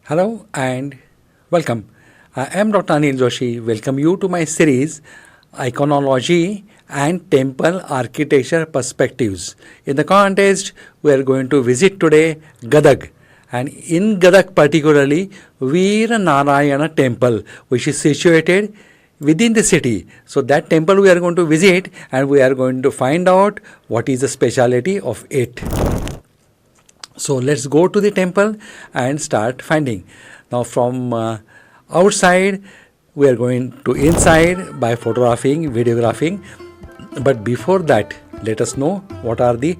Hello and welcome. I am Dr. Anil Joshi. Welcome you to my series Iconology and Temple Architecture Perspectives. In the context, we are going to visit today Gadag, and in Gadag particularly Veer Narayana Temple, which is situated within the city. So that temple we are going to visit and we are going to find out what is the speciality of it. So let's go to the temple and start finding. Now from outside we are going to inside by photographing, videographing. But before that, let us know what are the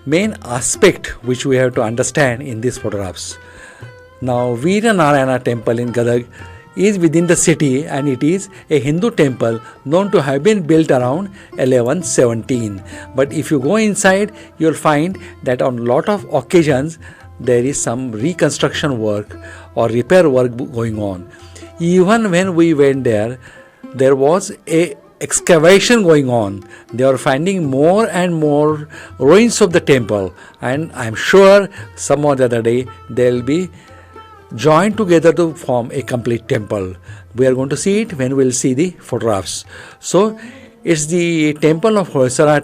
main aspect which we have to understand in these photographs. Now Veer Narayana temple in Gadag is within the city and it is a Hindu temple known to have been built around 1117. But if you go inside, you will find that on lot of occasions there is some reconstruction work or repair work going on. Even when we went there, there was a excavation going on. They are finding more and more ruins of the temple, and I am sure some or the other day they will be joined together to form a complete temple. We are going to see it when we will see the photographs. So it's the temple of Hoysala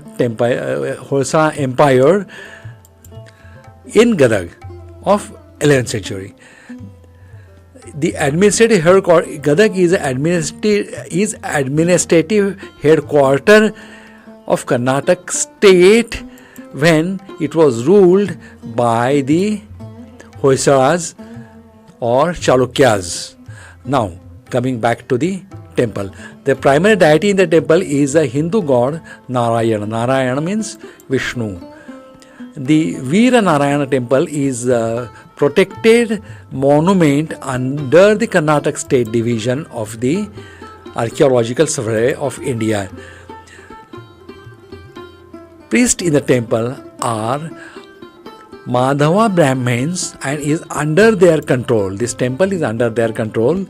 Empire in Gadag of 11th century. The administrative headquarters, Gadag is administrative headquarter of Karnataka state when it was ruled by the Hoysalas or Chalukyas. Now, coming back to the temple. The primary deity in the temple is a Hindu god Narayana. Narayana means Vishnu. The Veer Narayana temple is a protected monument under the Karnataka State Division of the Archaeological Survey of India. Priests in the temple are Madhava Brahmins and is under their control. This temple is under their control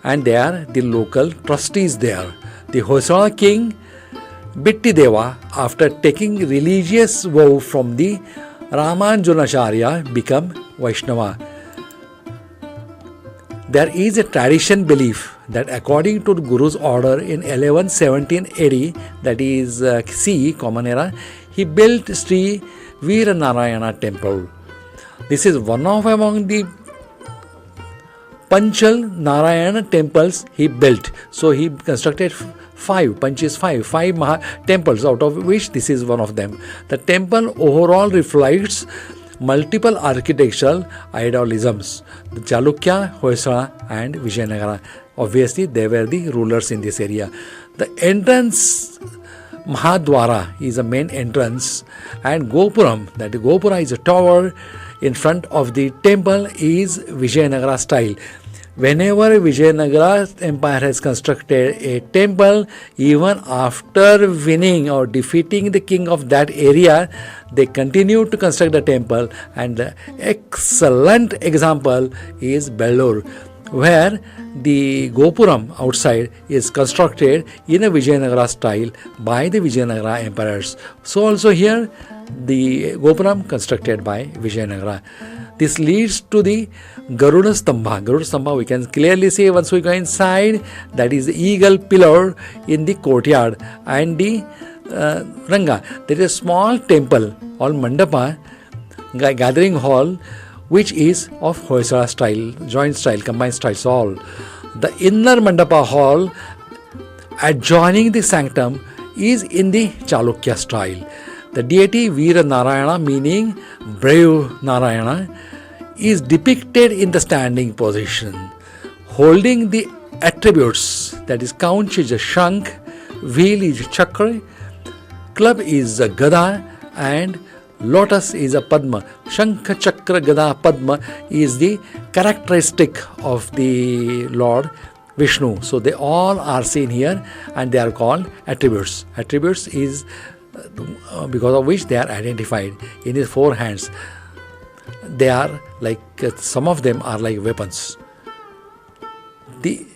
and they are the local trustees there. The Hoysala king Bitti Deva, after taking religious vow from the Ramanujacharya, become Vaishnava. There is a tradition belief that according to the Guru's order in 1117 AD, that is CE, Common Era, he built Sri Veer Narayana temple. This is one of among the Panchal Narayana temples he built. So he constructed five temples, out of which this is one of them. The temple overall reflects multiple architectural idealisms. The Chalukya, Hoysala and Vijayanagara. Obviously they were the rulers in this area. The entrance Mahadwara is a main entrance and Gopuram, that Gopura is a tower in front of the temple, is Vijayanagara style. Whenever Vijayanagara Empire has constructed a temple, even after winning or defeating the king of that area, they continue to construct the temple, and the excellent example is Bellur, where the Gopuram outside is constructed in a Vijayanagara style by the Vijayanagara emperors. So also here the Gopuram constructed by Vijayanagara. This leads to the Garuda Stambha. Garuda Stambha we can clearly see once we go inside, that is the eagle pillar in the courtyard, and the Ranga. There is a small temple or mandapa, gathering hall, which is of Hoysala style, joint style, combined styles all. The inner mandapa hall adjoining the sanctum is in the Chalukya style. The deity Veer Narayana, meaning brave Narayana, is depicted in the standing position, holding the attributes, that is conch is a shank, wheel is a chakra, club is a gada, and lotus is a padma. Shankha, Chakra, Gada, Padma is the characteristic of the Lord Vishnu. So they all are seen here and they are called attributes. Attributes is because of which they are identified in his four hands. They are like, some of them are like weapons. The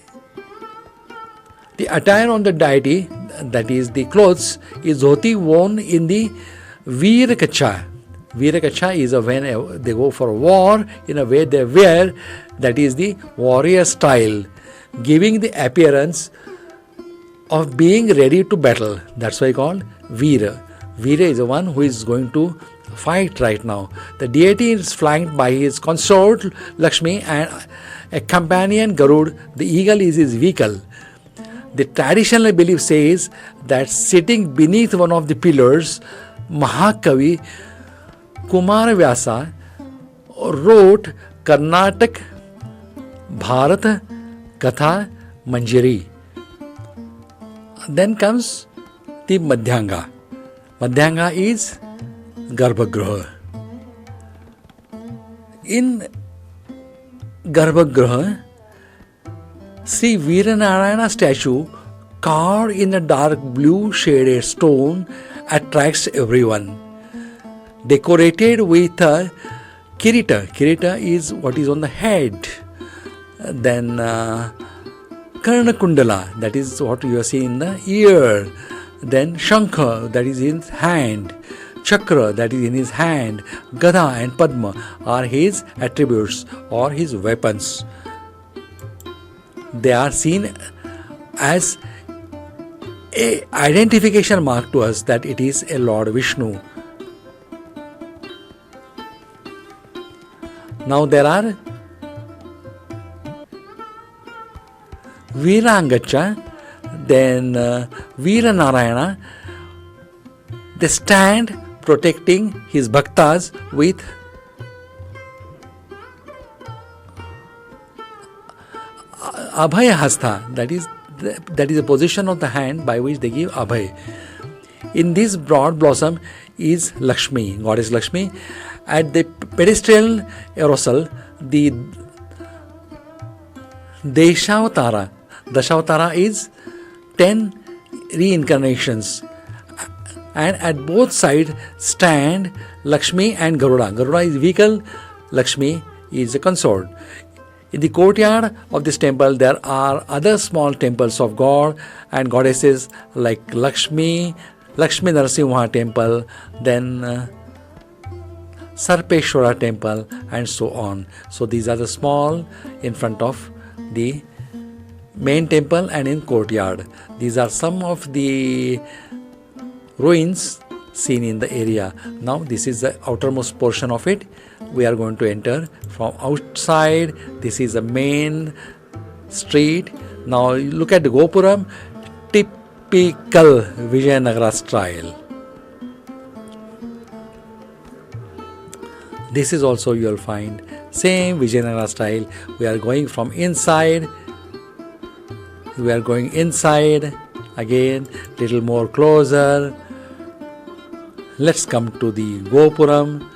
attire on the deity, that is the clothes, is dhoti worn in the Veer Kacha. Veerakacha is when they go for war in a way they wear, that is the warrior style, giving the appearance of being ready to battle. That's why called Veera. Veera is the one who is going to fight right now. The deity is flanked by his consort Lakshmi and a companion Garud. The eagle is his vehicle. The traditional belief says that sitting beneath one of the pillars, Mahakavi Kumar Vyasa wrote Karnataka Bharat Katha Manjari. Then comes the Madhyanga. Madhyanga is Garbhagriha. In Garbhagriha, Sri Veer Narayana statue carved in a dark blue shaded stone attracts everyone. Decorated with a kirita. Kirita is what is on the head. Then Karnakundala, that is what you are seeing in the ear. Then Shankha, that is in his hand. Chakra, that is in his hand. Gada and Padma are his attributes or his weapons. They are seen as a identification mark to us that it is a Lord Vishnu. Now there are Veerangacha, then Veer Narayana. They stand protecting his bhaktas with Abhaya Hasta, that is the position of the hand by which they give Abhay. In this broad blossom is Lakshmi, goddess Lakshmi. At the pedestal aerosol, the Dashavatara is 10 reincarnations. And at both sides stand Lakshmi and Garuda. Garuda is vehicle, Lakshmi is a consort. In the courtyard of this temple, there are other small temples of God and goddesses like Lakshmi Narasimha temple, then Sarpeshwara temple, and so on. So these are the small in front of the main temple and in courtyard. These are some of the ruins seen in the area. Now this is the outermost portion of it. We are going to enter from outside. This is the main street. Now look at the Gopuram, typical Vijayanagara style. This is also you will find same Vijayanagara style. We are going from inside. We are going inside again, little more closer. Let's come to the Gopuram.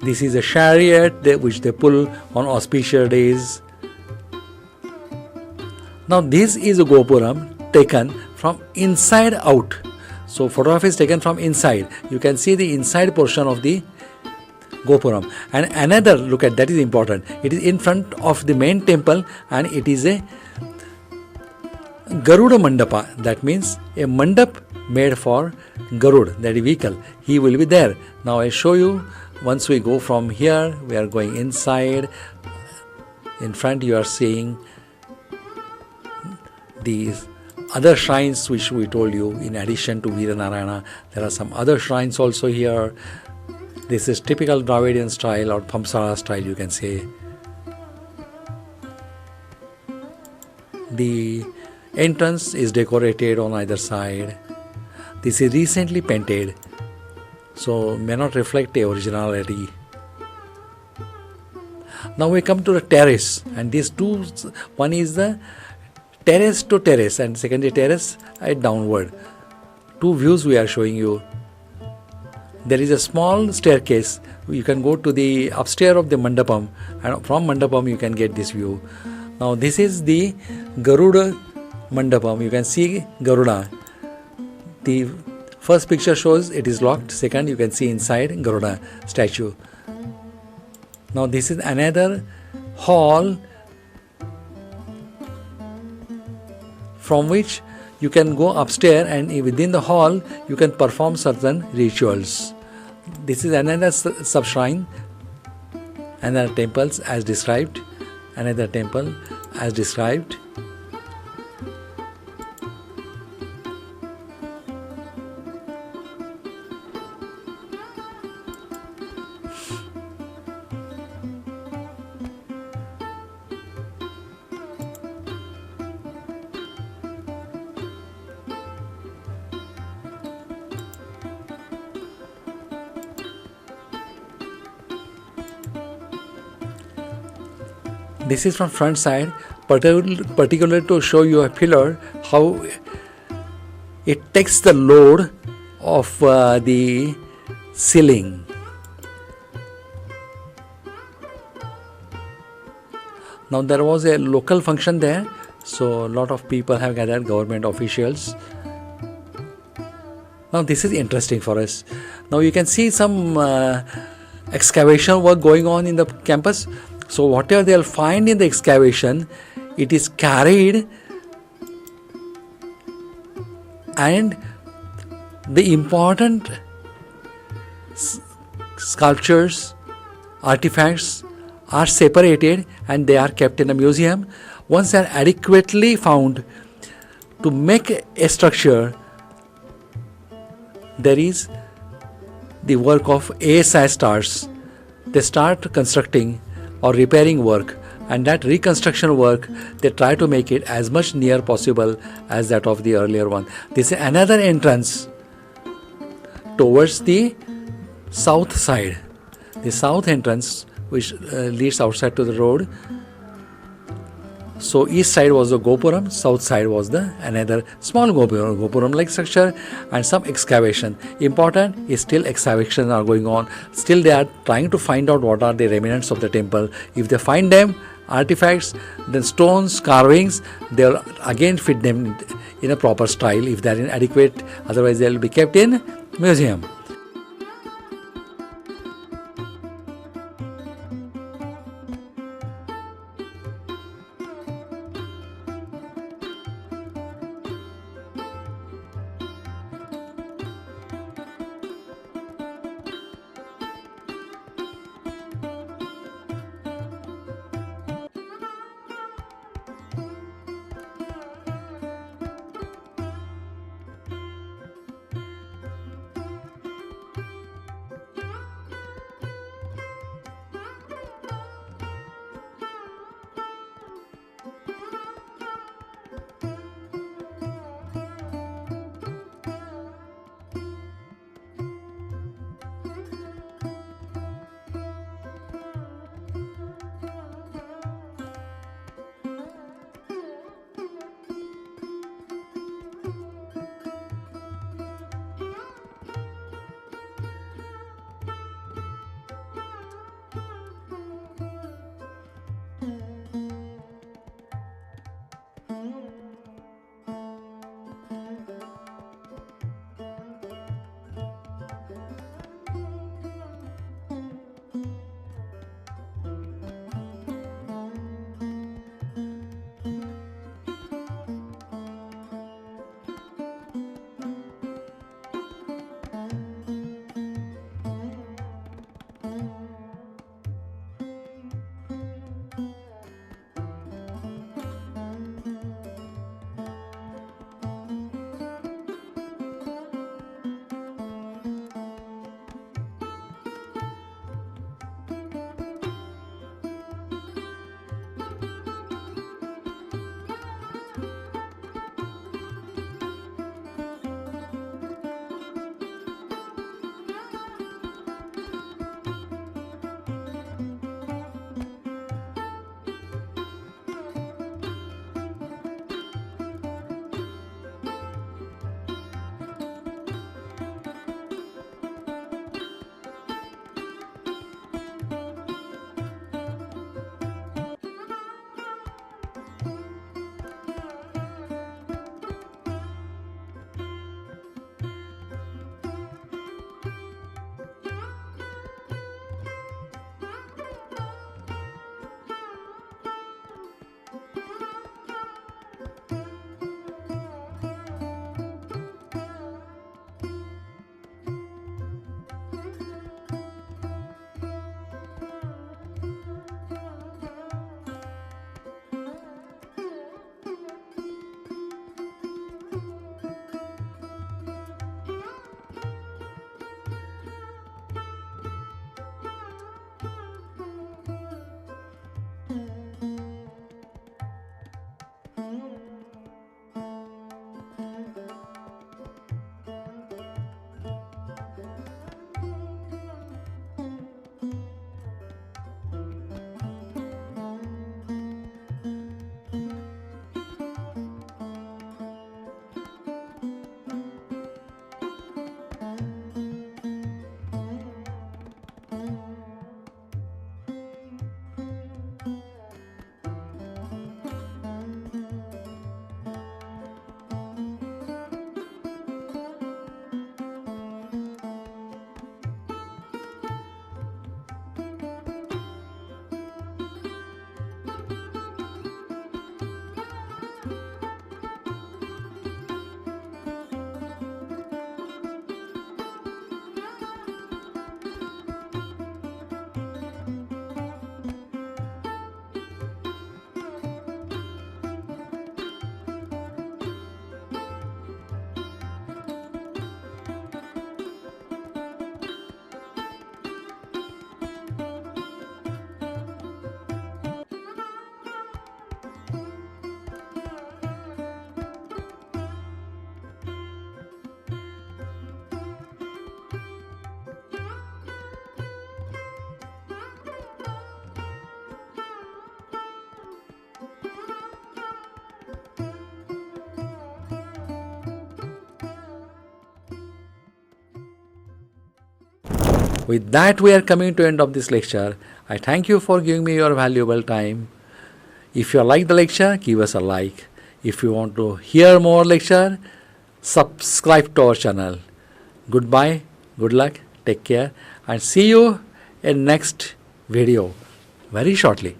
This is a chariot which they pull on auspicious days. Now this is a Gopuram taken from inside out. So photograph is taken from inside. You can see the inside portion of the Gopuram. And another look at that is important. It is in front of the main temple and it is a Garuda Mandapa. That means a mandap made for Garud, that vehicle. He will be there. Now I show you. Once we go from here, we are going inside. In front you are seeing these other shrines which we told you. In addition to Veer Narayana, there are some other shrines also here. This is typical Dravidian style or Pamsara style, you can say. The entrance is decorated on either side. This is recently painted, so may not reflect the originality. Now we come to the terrace, and these two, one is the terrace to terrace and secondary terrace downward. Two views we are showing you. There is a small staircase. You can go to the upstairs of the mandapam, and from mandapam you can get this view. Now this is the Garuda mandapam. You can see Garuda. The first picture shows it is locked. Second, you can see inside Garuda statue. Now this is another hall from which you can go upstairs, and within the hall you can perform certain rituals. this is another sub shrine, another temples as described, another temple as described. This is from front side, particular to show you a pillar, how it takes the load of the ceiling. Now there was a local function there, so a lot of people have gathered, government officials. Now this is interesting for us. Now you can see some excavation work going on in the campus. So whatever they'll find in the excavation, it is carried, and the important sculptures, artifacts are separated and they are kept in a museum. Once they are adequately found to make a structure, there is the work of ASI starts. They start constructing or repairing work, and that reconstruction work they try to make it as much near possible as that of the earlier one. This is another entrance towards the south side, the south entrance which leads outside to the road. So east side was the Gopuram, south side was the another small Gopuram like structure, and some excavation. Important is still excavation are going on. Still they are trying to find out what are the remnants of the temple. If they find them, artifacts, then stones, carvings, they will again fit them in a proper style if they are inadequate. Otherwise they will be kept in museum. With that, we are coming to end of this lecture. I thank you for giving me your valuable time. If you like the lecture, give us a like. If you want to hear more lecture, subscribe to our channel. Goodbye, good luck, take care, and see you in next video very shortly.